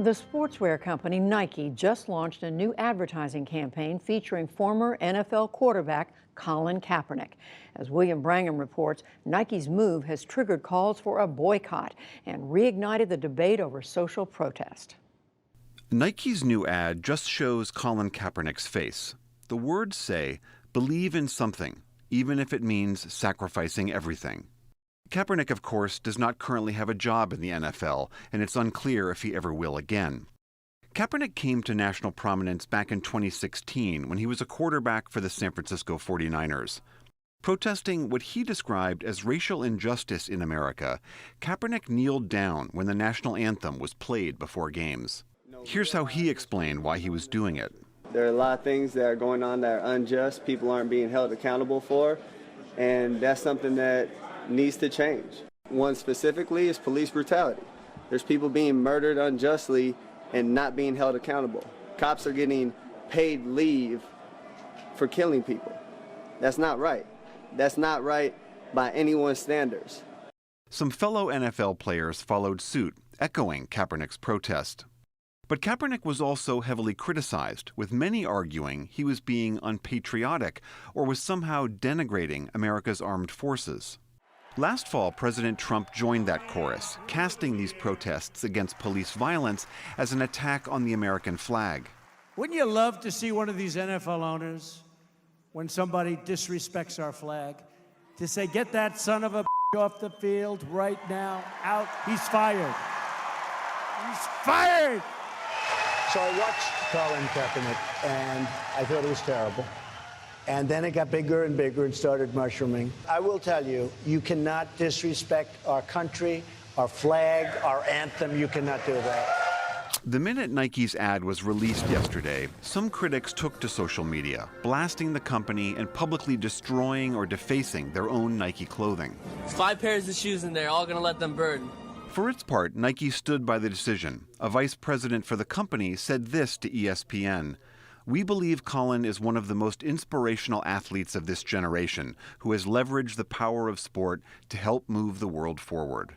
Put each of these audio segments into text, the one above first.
The sportswear company Nike just launched a new advertising campaign featuring former NFL quarterback Colin Kaepernick. As William Brangham reports, Nike's move has triggered calls for a boycott and reignited the debate over social protest. Nike's new ad just shows Colin Kaepernick's face. The words say, "Believe in something, even if it means sacrificing everything." Kaepernick, of course, does not currently have a job in the NFL, and it's unclear if he ever will again. Kaepernick came to national prominence back in 2016 when he was a quarterback for the San Francisco 49ers. Protesting what he described as racial injustice in America, Kaepernick kneeled down when the national anthem was played before games. Here's how he explained why he was doing it. There are a lot of things that are going on that are unjust, people aren't being held accountable for, and that's something that needs to change. One specifically is police brutality. There's people being murdered unjustly and not being held accountable. Cops are getting paid leave for killing people. That's not right. That's not right by anyone's standards. Some fellow NFL players followed suit, echoing Kaepernick's protest. But Kaepernick was also heavily criticized, with many arguing he was being unpatriotic or was somehow denigrating America's armed forces. Last fall, President Trump joined that chorus, casting these protests against police violence as an attack on the American flag. Wouldn't you love to see one of these NFL owners, when somebody disrespects our flag, to say, "Get that son of a off the field right now, out, he's fired. He's fired!" So I watched Colin Kaepernick, and I thought it was terrible. And then it got bigger and bigger and started mushrooming. I will tell you, you cannot disrespect our country, our flag, our anthem. You cannot do that. The minute Nike's ad was released yesterday, some critics took to social media, blasting the company and publicly destroying or defacing their own Nike clothing. 5 pairs of shoes in there, all gonna let them burn. For its part, Nike stood by the decision. A vice president for the company said this to ESPN. "We believe Colin is one of the most inspirational athletes of this generation who has leveraged the power of sport to help move the world forward."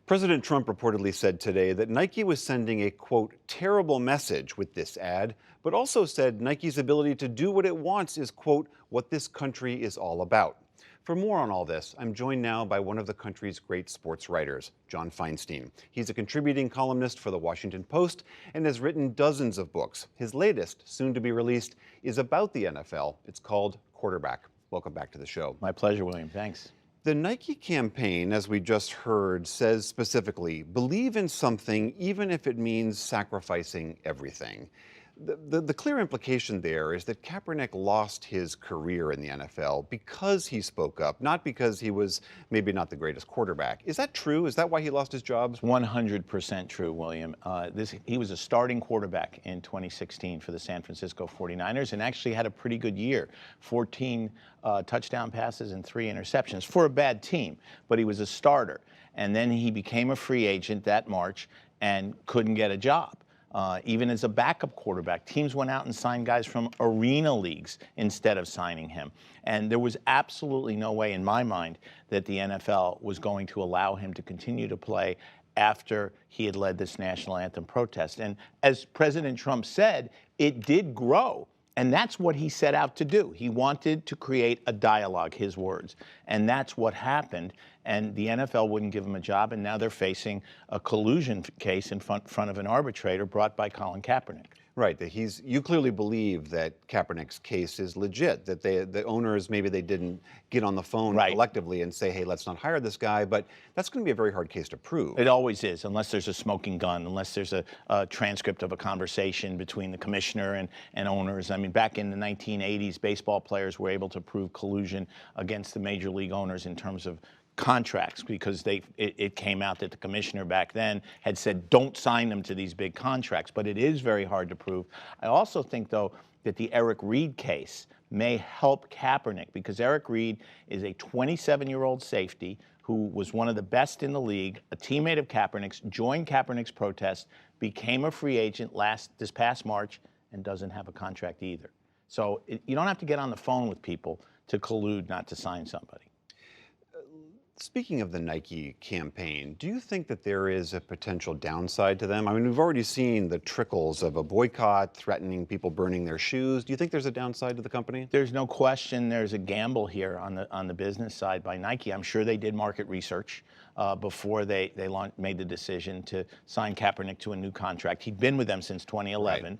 President Trump reportedly said today that Nike was sending a, quote, terrible message with this ad, but also said Nike's ability to do what it wants is, quote, what this country is all about. For more on all this, I'm joined now by one of the country's great sports writers, John Feinstein. He's a contributing columnist for The Washington Post and has written dozens of books. His latest, soon to be released, is about the NFL. It's called Quarterback. Welcome back to the show. My pleasure, William. Thanks. The Nike campaign, as we just heard, says specifically, believe in something even if it means sacrificing everything. The clear implication there is that Kaepernick lost his career in the NFL because he spoke up, not because he was maybe not the greatest quarterback. Is that true? Is that why he lost his job? 100% true, William. He was a starting quarterback in 2016 for the San Francisco 49ers and actually had a pretty good year. 14 touchdown passes and 3 interceptions for a bad team, but he was a starter. And then he became a free agent that March and couldn't get a job. Even as a backup quarterback, teams went out and signed guys from arena leagues instead of signing him. And there was absolutely no way in my mind that the NFL was going to allow him to continue to play after he had led this national anthem protest. And as President Trump said, it did grow. And that's what he set out to do. He wanted to create a dialogue, his words. And that's what happened. And the NFL wouldn't give him a job. And now they're facing a collusion case in front of an arbitrator brought by Colin Kaepernick. Right. You clearly believe that Kaepernick's case is legit, that the owners, maybe they didn't get on the phone collectively and say, hey, let's not hire this guy. But that's going to be a very hard case to prove. It always is, unless there's a smoking gun, unless there's a transcript of a conversation between the commissioner and owners. I mean, back in the 1980s, baseball players were able to prove collusion against the major league owners in terms of contracts because it came out that the commissioner back then had said don't sign them to these big contracts, but it is very hard to prove. I also think, though, that the Eric Reid case may help Kaepernick because Eric Reid is a 27-year-old safety who was one of the best in the league, a teammate of Kaepernick's, joined Kaepernick's protest, became a free agent this past March, and doesn't have a contract either. So you don't have to get on the phone with people to collude not to sign somebody. Speaking of the Nike campaign, do you think that there is a potential downside to them? I mean, we've already seen the trickles of a boycott threatening people burning their shoes. Do you think there's a downside to the company? There's no question there's a gamble here on the business side by Nike. I'm sure they did market research before they made the decision to sign Kaepernick to a new contract. He'd been with them since 2011,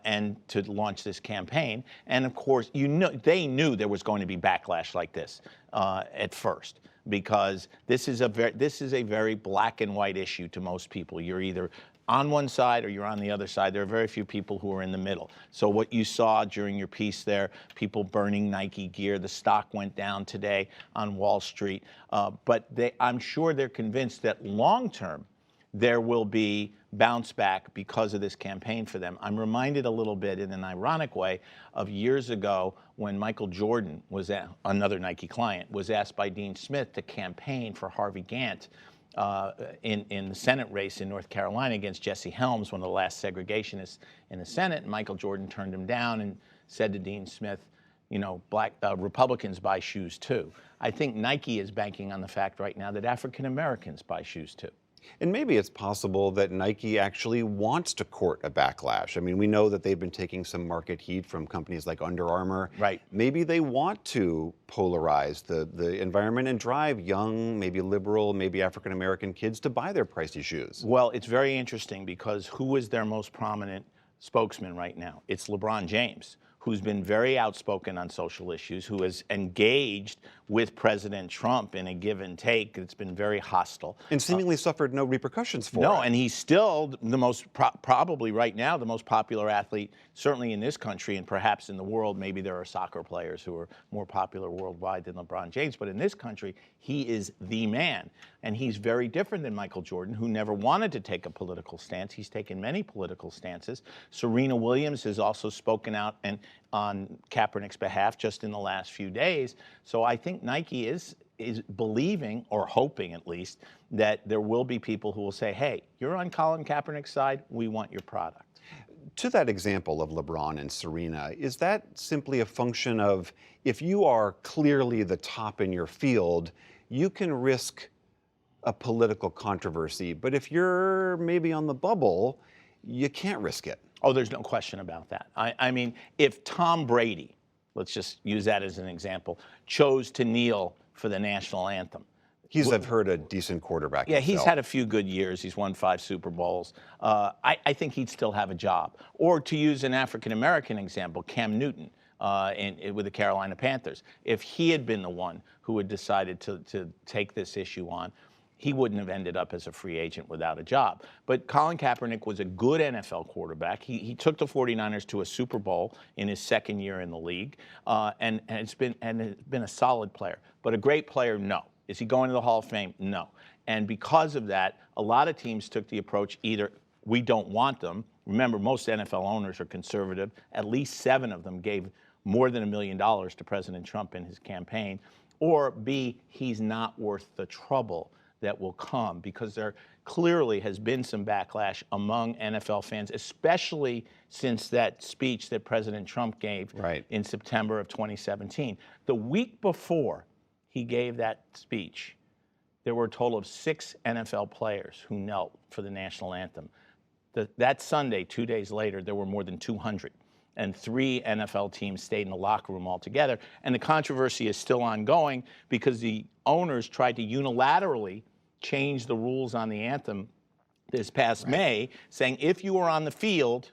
and to launch this campaign. And of course, they knew there was going to be backlash like this at first, because this is a very black and white issue to most people. You're either on one side or you're on the other side. There are very few people who are in the middle. So what you saw during your piece there, people burning Nike gear, the stock went down today on Wall Street. But I'm sure they're convinced that long term, there will be bounce back because of this campaign for them. I'm reminded a little bit in an ironic way of years ago when Michael Jordan, another Nike client, was asked by Dean Smith to campaign for Harvey Gantt in the Senate race in North Carolina against Jesse Helms, one of the last segregationists in the Senate. And Michael Jordan turned him down and said to Dean Smith, you know, Republicans buy shoes too. I think Nike is banking on the fact right now that African Americans buy shoes too. And maybe it's possible that Nike actually wants to court a backlash. I mean, we know that they've been taking some market heat from companies like Under Armour. Right. Maybe they want to polarize the environment and drive young, maybe liberal, maybe African American kids to buy their pricey shoes. Well, it's very interesting because who is their most prominent spokesman right now? It's LeBron James, who's been very outspoken on social issues, who has engaged with President Trump in a give and take. It's been very hostile. And seemingly suffered no repercussions for it. No, and he's still the most, probably right now, the most popular athlete, certainly in this country and perhaps in the world. Maybe there are soccer players who are more popular worldwide than LeBron James, but in this country, he is the man. And he's very different than Michael Jordan, who never wanted to take a political stance. He's taken many political stances. Serena Williams has also spoken out on Kaepernick's behalf just in the last few days. So I think Nike is believing, or hoping at least, that there will be people who will say, hey, you're on Colin Kaepernick's side, we want your product. To that example of LeBron and Serena, is that simply a function of if you are clearly the top in your field, you can risk a political controversy, but if you're maybe on the bubble, you can't risk it? Oh, there's no question about that. I mean, if Tom Brady, let's just use that as an example, chose to kneel for the national anthem. I've heard, a decent quarterback. Yeah, himself. he's had a few good years. He's won 5 Super Bowls. I think he'd still have a job. Or to use an African-American example, Cam Newton with the Carolina Panthers. If he had been the one who had decided to take this issue on, he wouldn't have ended up as a free agent without a job. But Colin Kaepernick was a good NFL quarterback. He took the 49ers to a Super Bowl in his second year in the league, and has been a solid player. But a great player, no. Is he going to the Hall of Fame? No. And because of that, a lot of teams took the approach either we don't want them. Remember, most NFL owners are conservative. At least 7 of them gave more than $1 million to President Trump in his campaign. Or B, he's not worth the trouble that will come, because there clearly has been some backlash among NFL fans, especially since that speech that President Trump gave in September of 2017. The week before he gave that speech, there were a total of 6 NFL players who knelt for the national anthem. That Sunday, 2 days later, there were more than 200. And 3 NFL teams stayed in the locker room altogether. And the controversy is still ongoing because the owners tried to unilaterally change the rules on the anthem this past May, saying if you are on the field,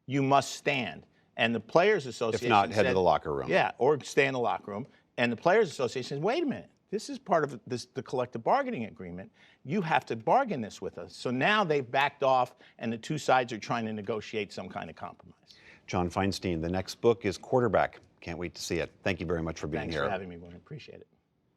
you must stand. And the Players Association if not, head to the locker room. Yeah, or stay in the locker room. And the Players Association says, wait a minute, this is part of the collective bargaining agreement. You have to bargain this with us. So now they've backed off, and the 2 sides are trying to negotiate some kind of compromise. John Feinstein, the next book is Quarterback. Can't wait to see it. Thank you very much for being here. Thanks for having me, William. Appreciate it.